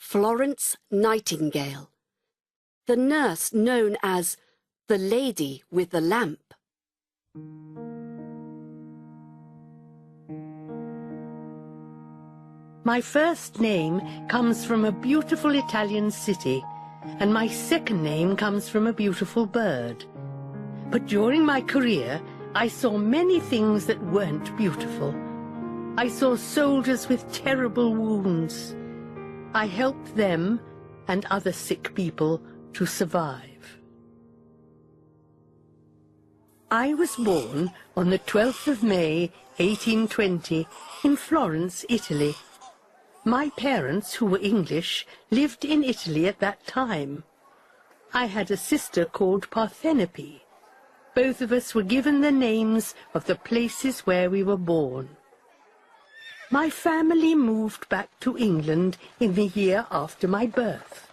Florence Nightingale, the nurse known as the Lady with the Lamp. My first name comes from a beautiful Italian city, and my second name comes from a beautiful bird. But during my career, I saw many things that weren't beautiful. I saw soldiers with terrible wounds. I helped them and other sick people to survive. I was born on the 12th of May, 1820, in Florence, Italy. My parents, who were English, lived in Italy at that time. I had a sister called Parthenope. Both of us were given the names of the places where we were born. My family moved back to England in the year after my birth.